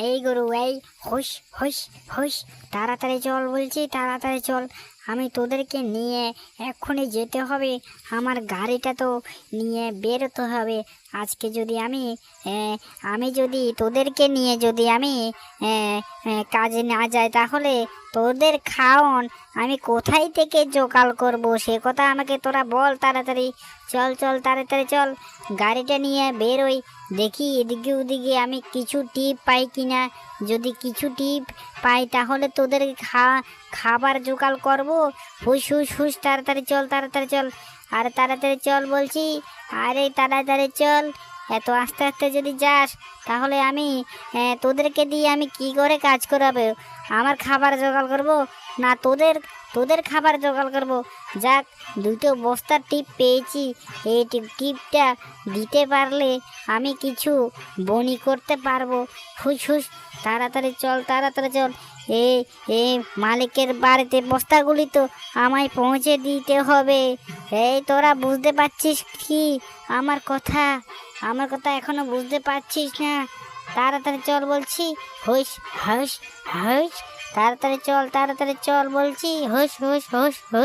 এই গরু এই, হুস হুস হুস, তাড়াতাড়ি চল বলছি, তাড়াতাড়ি চল। আমি তোদেরকে নিয়ে এক্ষুনি যেতে হবে, আমার গাড়িটা তো নিয়ে বেরোতে হবে। আজকে যদি আমি যদি তোদেরকে নিয়ে যদি আমি কাজে না যাই, তাহলে তোদের খাওন আমি কোথায় থেকে জোগাড় করব সে কথা আমাকে তোরা বল। তাড়াতাড়ি চল চল, তাড়াতাড়ি চল, গাড়িটা নিয়ে বেরোই। দেখি এদিকে ওদিকে আমি কিছু টিপ পাই কিনা। যদি কিছু টিপ পাই তাহলে তোদের খাবার জোগাড় করব। হুস হুস হুস, তাড়াতাড়ি চল, তাড়াতাড়ি চল, আরে তাড়াতাড়ি চল বলছি, আরে তাড়াতাড়ি চল। এত আস্তে আস্তে যদি যাস তাহলে আমি তোদেরকে দিয়ে আমি কি করে কাজ করাবো? আমার খাবার জোগাড় করব না তোদের তোদের খাবার জোগাড় করব? যাক, দুটো বস্তার টিপ পেয়েছি, এই টিপটা দিতে পারলে আমি কিছু বনি করতে পারবো। হুস হুস, তাড়াতাড়ি চল, তাড়াতাড়ি চল। এ এ মালিকের বাড়িতে বস্তাগুলি তো আমায় পৌঁছে দিতে হবে। এই তোরা বুঝতে পারছিস কি আমার কথা? আমার কথা এখনো বুঝতে পারছিস না? তাড়াতাড়ি চল বলছি, হুস হুস হুস, তাড়াতাড়ি চল, তাড়াতাড়ি চল বলছি, হুস হুস হুস হুস।